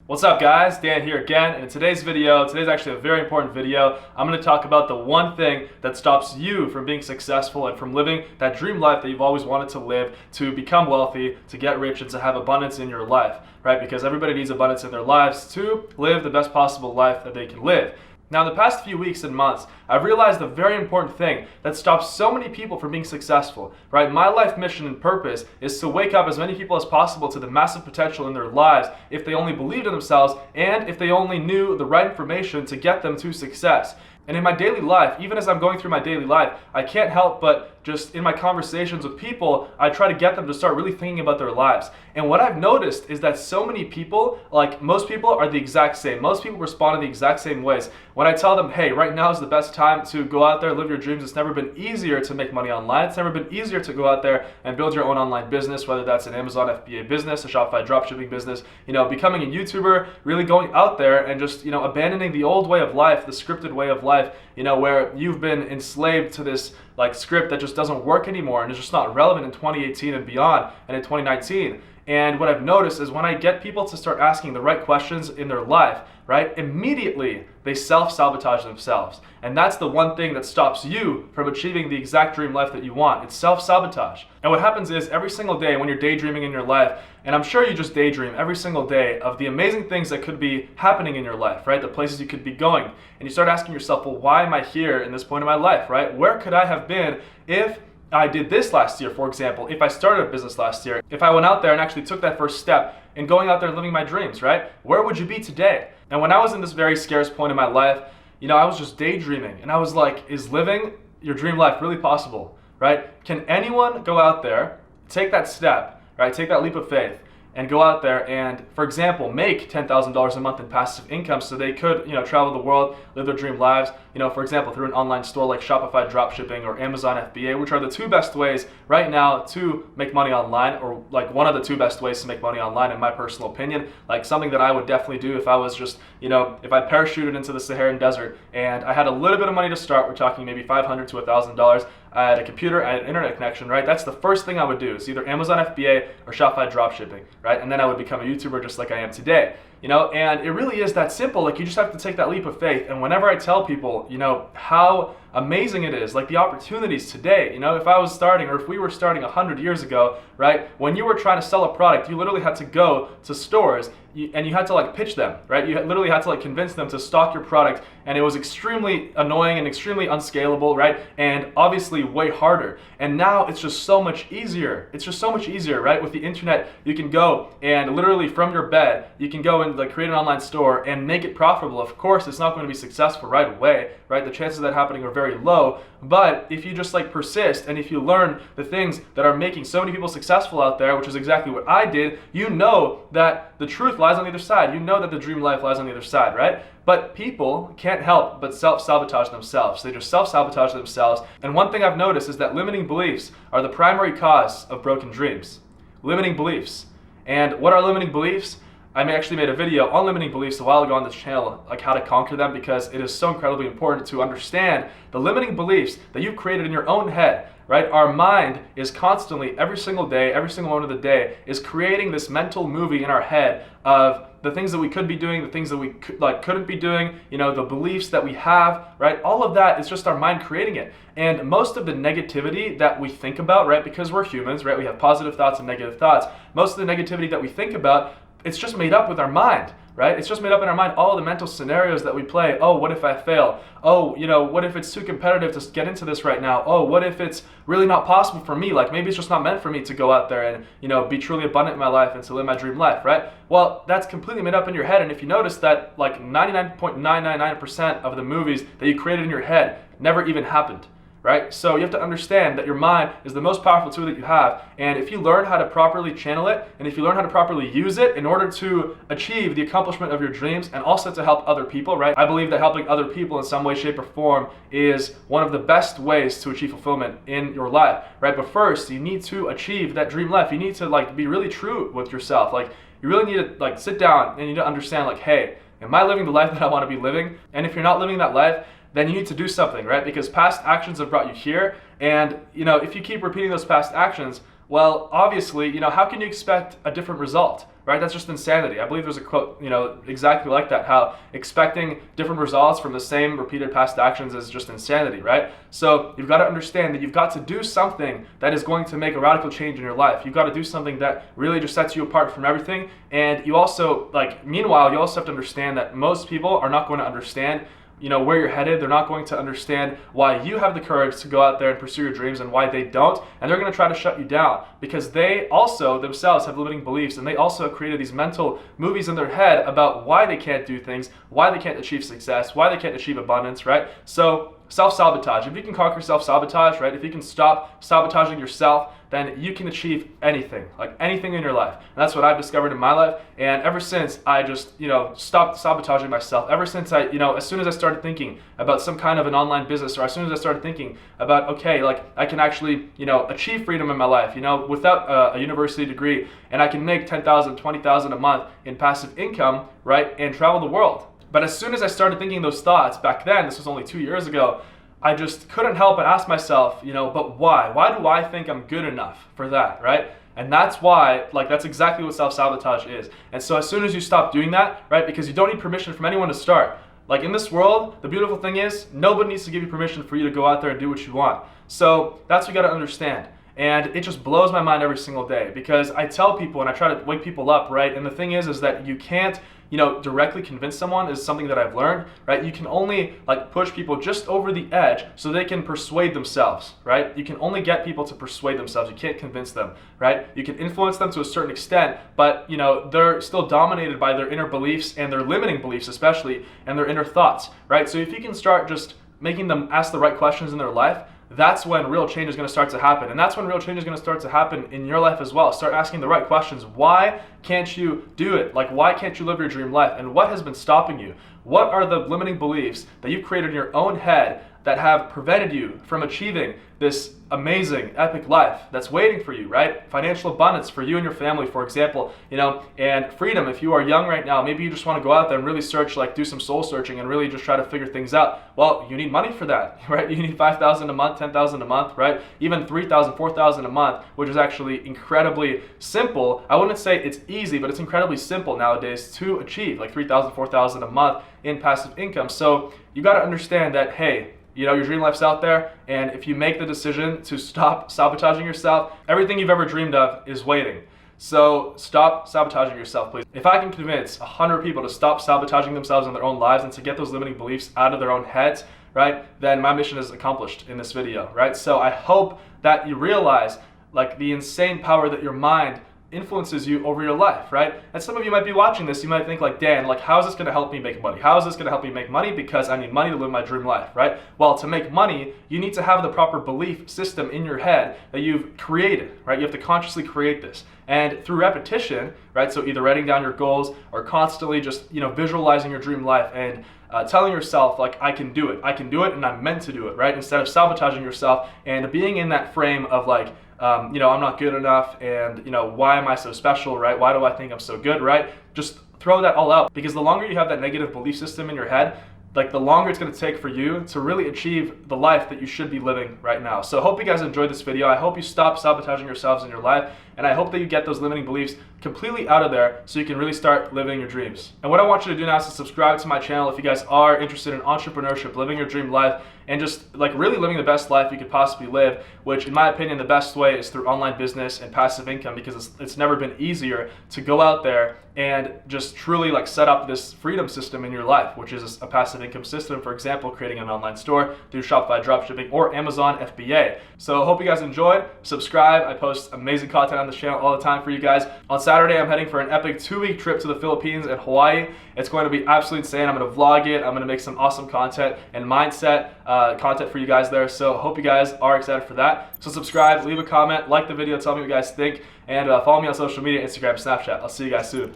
What's up guys, Dan here again, and in today's actually a very important video. I'm going to talk about the one thing that stops you from being successful and from living that dream life that you've always wanted to live, to become wealthy, to get rich, and to have abundance in your life, right? Because everybody needs abundance in their lives to live the best possible life that they can live. Now, in the past few weeks and months, I've realized a very important thing that stops so many people from being successful, right? My life mission and purpose is to wake up as many people as possible to the massive potential in their lives if they only believed in themselves and if they only knew the right information to get them to success. And in my daily life, even as I'm going through my daily life, I can't help but just in my conversations with people, I try to get them to start really thinking about their lives. And what I've noticed is that so many people, like most people, are the exact same. Most people respond in the exact same ways. When I tell them, hey, right now is the best time to go out there, live your dreams. It's never been easier to make money online. It's never been easier to go out there and build your own online business, whether that's an Amazon FBA business, a Shopify dropshipping business, becoming a YouTuber, really going out there and just, abandoning the old way of life, the scripted way of life, where you've been enslaved to this script that just doesn't work anymore and is just not relevant in 2018 and beyond and in 2019. And what I've noticed is when I get people to start asking the right questions in their life, right, immediately they self-sabotage themselves. And that's the one thing that stops you from achieving the exact dream life that you want. It's self-sabotage. And what happens is every single day when you're daydreaming in your life, and I'm sure you just daydream every single day of the amazing things that could be happening in your life, right? The places you could be going. And you start asking yourself, well, why am I here in this point in my life, right? Where could I have been if I did this last year, for example, if I started a business last year, if I went out there and actually took that first step in going out there and living my dreams, right? Where would you be today? And when I was in this very scarce point in my life, I was just daydreaming and I was like, is living your dream life really possible, right? Can anyone go out there, take that step, right? Take that leap of faith and go out there and, for example, make $10,000 a month in passive income so they could, travel the world, live their dream lives, for example, through an online store like Shopify dropshipping or Amazon FBA, which are the two best ways right now to make money online, or one of the two best ways to make money online in my personal opinion. Something that I would definitely do if I was just, if I parachuted into the Saharan desert and I had a little bit of money to start, we're talking maybe $500 to $1,000, I had a computer, I had an internet connection, right? That's the first thing I would do. It's either Amazon FBA or Shopify dropshipping, right? And then I would become a YouTuber just like I am today. And it really is that simple. You just have to take that leap of faith. And whenever I tell people, how amazing it is, the opportunities today, if I was starting, or if we were starting 100 years ago, right? When you were trying to sell a product, you literally had to go to stores and you had to pitch them, right? You literally had to convince them to stock your product, and it was extremely annoying and extremely unscalable, right? And obviously way harder. And now it's just so much easier. It's just so much easier, right? With the internet, you can go and literally from your bed, you can go and create an online store and make it profitable. Of course, it's not going to be successful right away, right? The chances of that happening are very low. But if you just persist and if you learn the things that are making so many people successful out there, which is exactly what I did, you know that the truth lies on the other side. You know that the dream life lies on the other side, right? But people can't help but self-sabotage themselves. They just self-sabotage themselves. And one thing I've noticed is that limiting beliefs are the primary cause of broken dreams. Limiting beliefs. And what are limiting beliefs? I actually made a video on limiting beliefs a while ago on this channel, how to conquer them, because it is so incredibly important to understand the limiting beliefs that you've created in your own head, right? Our mind is constantly, every single day, every single moment of the day, is creating this mental movie in our head of the things that we could be doing, the things that we couldn't be doing, the beliefs that we have, right? All of that is just our mind creating it. And most of the negativity that we think about, right, because we're humans, right, we have positive thoughts and negative thoughts. Most of the negativity that we think about, it's just made up with our mind, right? It's just made up in our mind, all of the mental scenarios that we play. Oh, what if I fail? Oh, what if it's too competitive to get into this right now? Oh, what if it's really not possible for me? Maybe it's just not meant for me to go out there and, be truly abundant in my life and to live my dream life, right? Well, that's completely made up in your head. And if you notice that 99.999% of the movies that you created in your head never even happened. Right? So you have to understand that your mind is the most powerful tool that you have, and if you learn how to properly channel it, and if you learn how to properly use it in order to achieve the accomplishment of your dreams and also to help other people, right? I believe that helping other people in some way, shape, or form is one of the best ways to achieve fulfillment in your life, right? But first, you need to achieve that dream life. You need to be really true with yourself. You really need to sit down and you need to understand hey, am I living the life that I want to be living? And if you're not living that life, then you need to do something, right? Because past actions have brought you here, and if you keep repeating those past actions, Well, obviously, how can you expect a different result, right? That's just insanity. I believe there's a quote, exactly like that, how expecting different results from the same repeated past actions is just insanity, right? So you've got to understand that you've got to do something that is going to make a radical change in your life. You've got to do something that really just sets you apart from everything. And you also, meanwhile, you also have to understand that most people are not going to understand where you're headed. They're not going to understand why you have the courage to go out there and pursue your dreams and why they don't. And they're going to try to shut you down because they also themselves have limiting beliefs, and they also have created these mental movies in their head about why they can't do things, why they can't achieve success, why they can't achieve abundance, right? So self-sabotage. If you can conquer self-sabotage, right? If you can stop sabotaging yourself, then you can achieve anything, like anything in your life. And that's what I've discovered in my life. And ever since I just, stopped sabotaging myself, ever since I, as soon as I started thinking about some kind of an online business, or as soon as I started thinking about, okay, I can actually, achieve freedom in my life, without a university degree, and I can make $10,000, $20,000 a month in passive income, right? And travel the world. But as soon as I started thinking those thoughts back then, this was only 2 years ago, I just couldn't help but ask myself, but why? Why do I think I'm good enough for that, right? And that's why, that's exactly what self-sabotage is. And so as soon as you stop doing that, right, because you don't need permission from anyone to start. In this world, the beautiful thing is nobody needs to give you permission for you to go out there and do what you want. So that's what you got to understand. And it just blows my mind every single day because I tell people and I try to wake people up, right? And the thing is that you can't, directly convince someone is something that I've learned, right? You can only push people just over the edge so they can persuade themselves, right? You can only get people to persuade themselves. You can't convince them, right? You can influence them to a certain extent, but they're still dominated by their inner beliefs and their limiting beliefs especially, and their inner thoughts, right? So if you can start just making them ask the right questions in their life, that's when real change is going to start to happen. And that's when real change is going to start to happen in your life as well. Start asking the right questions. Why can't you do it? Why can't you live your dream life? And what has been stopping you? What are the limiting beliefs that you've created in your own head that have prevented you from achieving this amazing, epic life that's waiting for you, right? Financial abundance for you and your family, for example, and freedom. If you are young right now, maybe you just want to go out there and really search, do some soul searching and really just try to figure things out. Well, you need money for that, right? You need $5,000 a month, $10,000 a month, right? Even $3,000, $4,000 a month, which is actually incredibly simple. I wouldn't say it's easy, but it's incredibly simple nowadays to achieve, $3,000, $4,000 a month in passive income. So you got to understand that, hey, your dream life's out there, and if you make the decision to stop sabotaging yourself, everything you've ever dreamed of is waiting. So stop sabotaging yourself, please. If I can convince 100 people to stop sabotaging themselves in their own lives and to get those limiting beliefs out of their own heads, right, then my mission is accomplished in this video, right? So I hope that you realize the insane power that your mind influences you over your life, right? And some of you might be watching this, you might think Dan, how is this going to help me make money? How is this going to help me make money? Because I need money to live my dream life, right? Well, to make money, you need to have the proper belief system in your head that you've created, right? You have to consciously create this. And through repetition, right? So either writing down your goals or constantly just, visualizing your dream life and telling yourself I can do it and I'm meant to do it, right? Instead of sabotaging yourself and being in that frame of I'm not good enough, and why am I so special, right? Why do I think I'm so good, right? Just throw that all out, because the longer you have that negative belief system in your head, the longer it's going to take for you to really achieve the life that you should be living right now. So I hope you guys enjoyed this video. I hope you stop sabotaging yourselves in your life, and I hope that you get those limiting beliefs completely out of there so you can really start living your dreams. And what I want you to do now is to subscribe to my channel if you guys are interested in entrepreneurship, living your dream life, and just really living the best life you could possibly live, which in my opinion the best way is through online business and passive income, because it's never been easier to go out there and just truly set up this freedom system in your life, which is a passive income system. For example, creating an online store through Shopify dropshipping or Amazon FBA. So I hope you guys enjoyed. Subscribe. I post amazing content on this channel all the time for you guys. On Saturday, I'm heading for an epic 2-week trip to the Philippines and Hawaii. It's going to be absolutely insane. I'm going to vlog it. I'm going to make some awesome content and mindset content for you guys there. So hope you guys are excited for that. So subscribe, leave a comment, like the video, tell me what you guys think, and follow me on social media, Instagram, Snapchat. I'll see you guys soon.